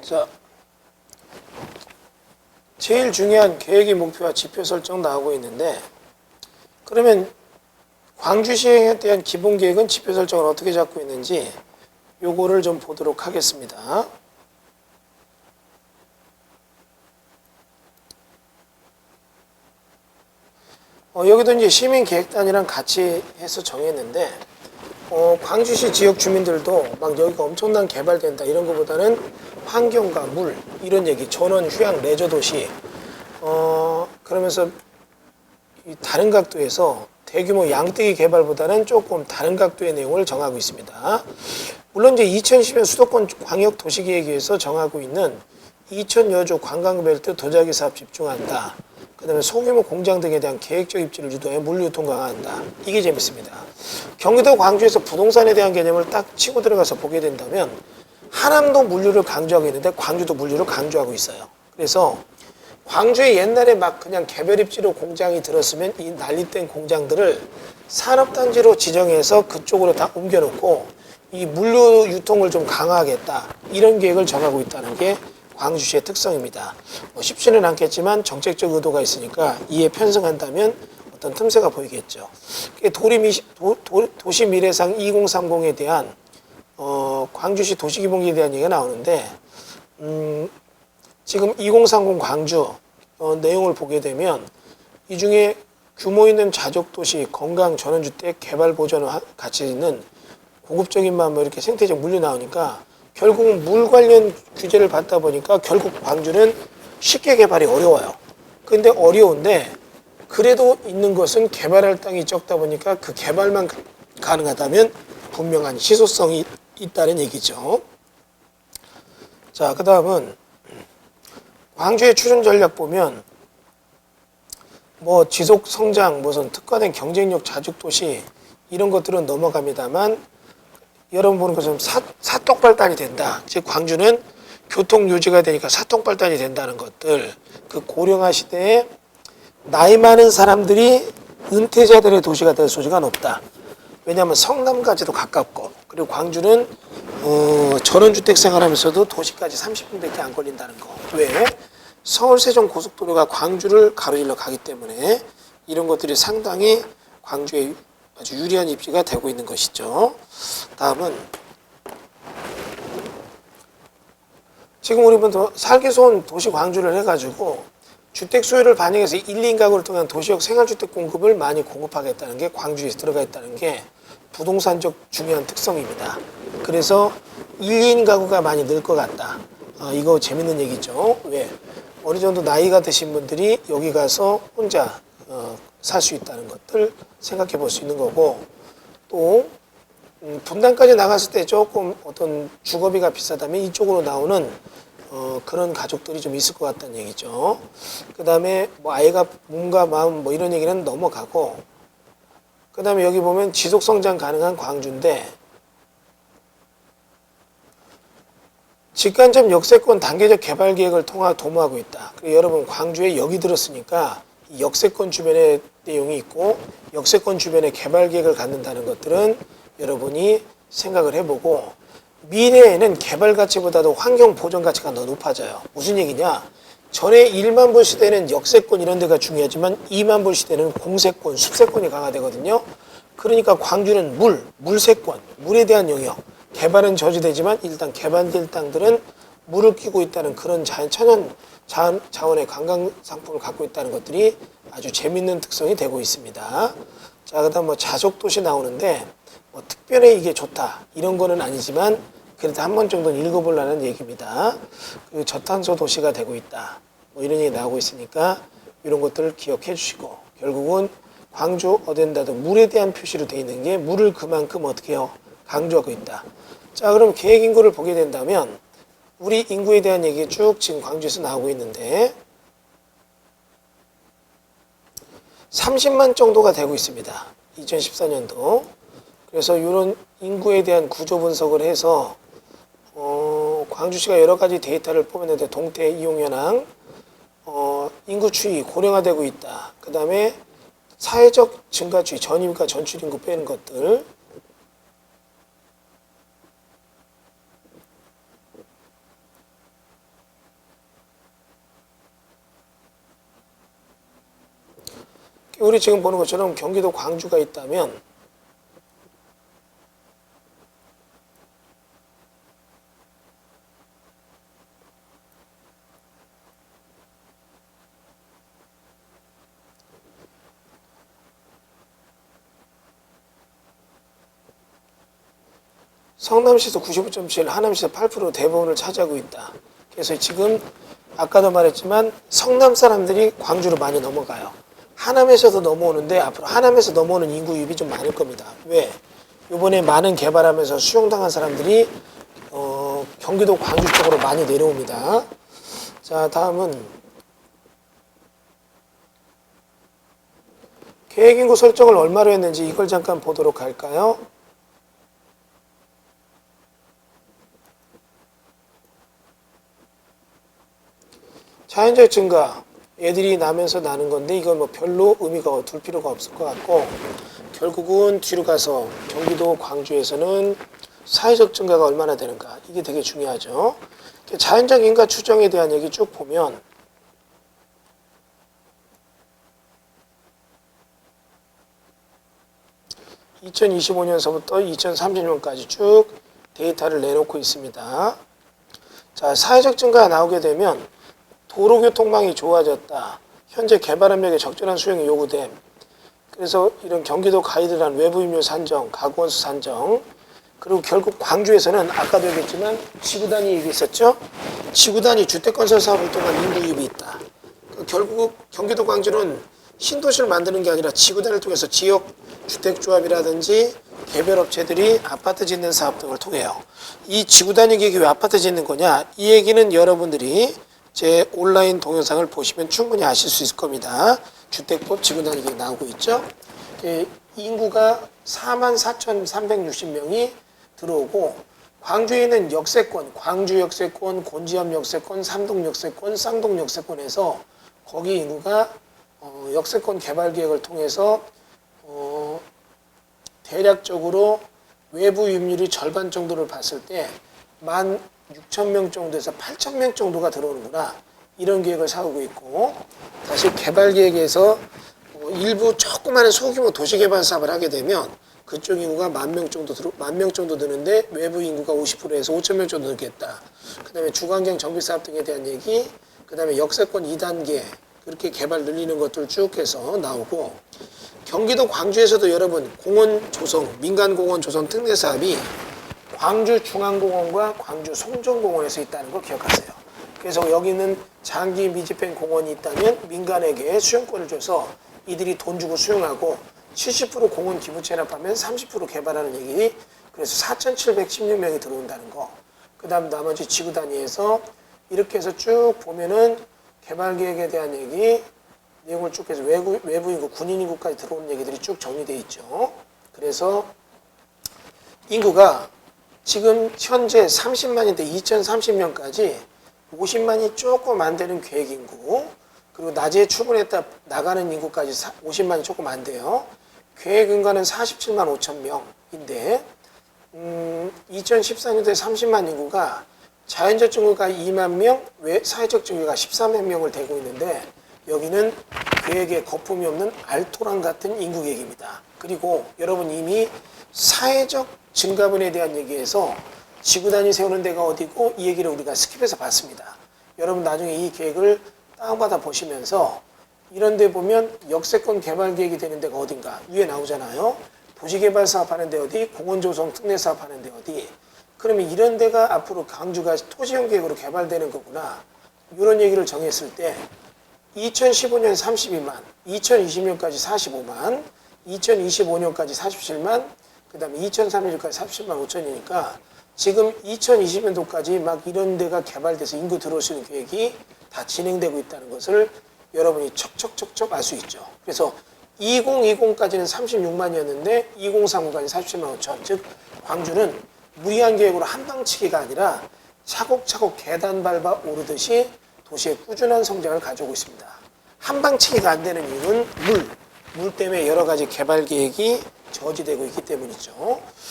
자, 제일 중요한 계획의 목표와 지표 설정 나오고 있는데, 그러면 광주시에 대한 기본 계획은 지표 설정을 어떻게 잡고 있는지 요거를 좀 보도록 하겠습니다. 여기도 이제 시민계획단이랑 같이 해서 정했는데, 광주시 지역 주민들도 막 여기가 엄청난 개발된다 이런 것보다는 환경과 물 이런 얘기, 전원 휴양 레저 도시, 그러면서 다른 각도에서 대규모 양떼기 개발보다는 조금 다른 각도의 내용을 정하고 있습니다. 물론 이제 2010년 수도권 광역 도시계획에서 정하고 있는 2000여조 관광벨트 도자기 사업 집중한다. 그 다음에 소규모 공장 등에 대한 계획적 입지를 유도해 물류통 강화한다. 이게 재밌습니다. 경기도 광주에서 부동산에 대한 개념을 딱 치고 들어가서 보게 된다면 하남도 물류를 강조하고 있는데 광주도 물류를 강조하고 있어요. 그래서 광주에 옛날에 막 그냥 개별 입지로 공장이 들었으면 이 난립된 공장들을 산업단지로 지정해서 그쪽으로 다 옮겨놓고 이 물류 유통을 좀 강화하겠다. 이런 계획을 정하고 있다는 게 광주시의 특성입니다. 쉽지는 않겠지만 정책적 의도가 있으니까 이에 편승한다면 어떤 틈새가 보이겠죠. 도시미래상 2030에 대한 광주시 도시기본계획에 대한 얘기가 나오는데 지금 2030 광주 내용을 보게 되면 이 중에 규모 있는 자족도시, 건강 전원주택, 개발 보전 가치 있는 고급적인 뭐 이렇게 생태적 물류 나오니까 결국은 물 관련 규제를 받다 보니까 결국 광주는 쉽게 개발이 어려워요. 근데 어려운데 그래도 있는 것은 개발할 땅이 적다 보니까 그 개발만 가능하다면 분명한 희소성이 있다는 얘기죠. 자, 그 다음은 광주의 추진 전략 보면 뭐 지속 성장, 무슨 특화된 경쟁력 자축도시 이런 것들은 넘어갑니다만 여러분 보는 것처럼 사통발단이 된다. 즉 광주는 교통 유지가 되니까 사통발단이 된다는 것들. 그 고령화 시대에 나이 많은 사람들이 은퇴자들의 도시가 될 소지가 높다. 왜냐하면 성남까지도 가깝고 그리고 광주는 전원주택 생활하면서도 도시까지 30분밖에 안 걸린다는 거. 왜? 서울 세종 고속도로가 광주를 가로질러 가기 때문에 이런 것들이 상당히 광주에 아주 유리한 입지가 되고 있는 것이죠. 다음은 지금 우리 살기 좋은 도시 광주를 해가지고 주택 수요를 반영해서 1, 2인 가구를 통한 도시역 생활주택 공급을 많이 공급하겠다는 게 광주에 들어가 있다는 게 부동산적 중요한 특성입니다. 그래서 1, 2인 가구가 많이 늘 것 같다. 이거 재밌는 얘기죠. 왜? 어느 정도 나이가 드신 분들이 여기 가서 혼자 살 수 있다는 것들 생각해 볼 수 있는 거고, 또 분당까지 나갔을 때 조금 어떤 주거비가 비싸다면 이쪽으로 나오는 그런 가족들이 좀 있을 것 같다는 얘기죠. 그 다음에 뭐 아이가 몸과 마음 뭐 이런 얘기는 넘어가고, 그 다음에 여기 보면 지속성장 가능한 광주인데 직간접 역세권 단계적 개발 계획을 도모하고 있다. 그리고 여러분 광주에 여기 들었으니까 역세권 주변에 내용이 있고 역세권 주변에 개발 계획을 갖는다는 것들은 여러분이 생각을 해보고 미래에는 개발 가치보다도 환경 보전 가치가 더 높아져요. 무슨 얘기냐? 전에 1만 불 시대는 역세권 이런 데가 중요하지만 2만 불 시대는 공세권, 숲세권이 강화되거든요. 그러니까 광주는 물세권, 물에 대한 영역, 개발은 저지되지만 일단 개발될 땅들은 물을 끼고 있다는 그런 천연 자원의 관광 상품을 갖고 있다는 것들이 아주 재밌는 특성이 되고 있습니다. 자, 그다음 뭐 자족도시 나오는데 뭐 특별히 이게 좋다 이런 거는 아니지만 그래도 한 번 정도는 읽어보려는 얘기입니다. 그 저탄소 도시가 되고 있다. 뭐 이런 얘기 나오고 있으니까 이런 것들을 기억해 주시고 결국은 광주 어딘가도 물에 대한 표시로 되어 있는 게 물을 그만큼 어떻게 해요? 강조하고 있다. 자, 그럼 계획 인구를 보게 된다면 우리 인구에 대한 얘기 쭉 지금 광주에서 나오고 있는데 30만 정도가 되고 있습니다. 2014년도. 그래서 이런 인구에 대한 구조 분석을 해서 광주시가 여러 가지 데이터를 뽑았는데 동태 이용 현황, 인구 추이 고령화되고 있다. 그 다음에 사회적 증가 추이, 전임과 전출 인구 빼는 것들. 우리 지금 보는 것처럼 경기도 광주가 있다면 성남시에서 95.7, 하남시에서 8% 대부분을 차지하고 있다. 그래서 지금 아까도 말했지만 성남 사람들이 광주로 많이 넘어가요. 하남에서도 넘어오는데 앞으로 하남에서 넘어오는 인구 유입이 좀 많을 겁니다. 왜? 이번에 많은 개발하면서 수용당한 사람들이 경기도 광주 쪽으로 많이 내려옵니다. 자, 다음은 계획인구 설정을 얼마로 했는지 이걸 잠깐 보도록 할까요? 자연적 증가, 애들이 나면서 나는 건데 이건 뭐 별로 의미가 둘 필요가 없을 것 같고, 결국은 뒤로 가서 경기도 광주에서는 사회적 증가가 얼마나 되는가, 이게 되게 중요하죠. 자연적 인가 추정에 대한 얘기 쭉 보면 (2025년서부터) (2030년까지) 쭉 데이터를 내놓고 있습니다. 자, 사회적 증가가 나오게 되면 도로교통망이 좋아졌다. 현재 개발업력에 적절한 수용이 요구됨. 그래서 이런 경기도 가이드란 외부 임료 산정, 가구원수 산정, 그리고 결국 광주에서는 아까도 얘기했지만 지구 단위 얘기 있었죠? 지구 단위 주택건설 사업을 통한 인구 유입이 있다. 결국 경기도 광주는 신도시를 만드는 게 아니라 지구 단위를 통해서 지역 주택조합이라든지 개별업체들이 아파트 짓는 사업 등을 통해요. 이 지구 단위 계획이 왜 아파트 짓는 거냐? 이 얘기는 여러분들이 제 온라인 동영상을 보시면 충분히 아실 수 있을 겁니다. 주택법 지구 단위 계획 나오고 있죠. 인구가 44,360명이 들어오고, 광주에 있는 역세권, 광주 역세권, 곤지암 역세권, 삼동 역세권, 쌍동 역세권에서 거기 인구가 역세권 개발 계획을 통해서 대략적으로 외부 유입률이 절반 정도를 봤을 때 16,000명 정도에서 8,000명 정도가 들어오는구나, 이런 계획을 세우고 있고, 다시 개발 계획에서 일부 조그마한 소규모 도시개발 사업을 하게 되면 그쪽 인구가 10,000명 정도 드는데 외부 인구가 50%에서 5,000명 정도 늘겠다. 그 다음에 주거환경 정비 사업 등에 대한 얘기, 그 다음에 역세권 2단계 그렇게 개발 늘리는 것들 쭉 해서 나오고, 경기도 광주에서도 여러분 공원 조성, 민간 공원 조성 특례 사업이 광주 중앙공원과 광주 송정공원에서 있다는 걸 기억하세요. 그래서 여기는 장기 미집행 공원이 있다면 민간에게 수용권을 줘서 이들이 돈 주고 수용하고 70% 공원 기부 체납하면 30% 개발하는 얘기. 그래서 4,716명이 들어온다는 거. 그 다음 나머지 지구 단위에서 이렇게 해서 쭉 보면은 개발 계획에 대한 얘기, 내용을 쭉 해서 외부 인구, 군인 인구까지 들어오는 얘기들이 쭉 정리되어 있죠. 그래서 인구가 지금 현재 30만인데 2030년까지 50만이 조금 안 되는 계획 인구, 그리고 낮에 출근했다 나가는 인구까지 50만이 조금 안 돼요. 계획 인구는 47만 5천 명인데 2014년도에 30만 인구가 자연적 증가가 2만 명, 사회적 증가가 13만 명을 대고 있는데, 여기는 계획에 거품이 없는 알토란 같은 인구 계획입니다. 그리고 여러분 이미 사회적 증가분에 대한 얘기에서 지구 단위 세우는 데가 어디고, 이 얘기를 우리가 스킵해서 봤습니다. 여러분 나중에 이 계획을 다운받아 보시면서 이런 데 보면 역세권 개발 계획이 되는 데가 어딘가 위에 나오잖아요. 도시개발 사업하는 데 어디, 공원조성 특례 사업하는 데 어디. 그러면 이런 데가 앞으로 광주가 토지용 계획으로 개발되는 거구나, 이런 얘기를 정했을 때 2015년 32만, 2020년까지 45만, 2025년까지 47만, 그 다음에 2030년까지 37만 5천이니까 지금 2020년도까지 막 이런 데가 개발돼서 인구 들어올 수 있는 계획이 다 진행되고 있다는 것을 여러분이 척척척척 알 수 있죠. 그래서 2020까지는 36만이었는데 2030까지 47만 5천, 즉 광주는 무리한 계획으로 한방치기가 아니라 차곡차곡 계단 밟아 오르듯이 도시의 꾸준한 성장을 가져오고 있습니다. 한방치기가 안 되는 이유는 물 때문에 여러 가지 개발 계획이 저지되고 있기 때문이죠.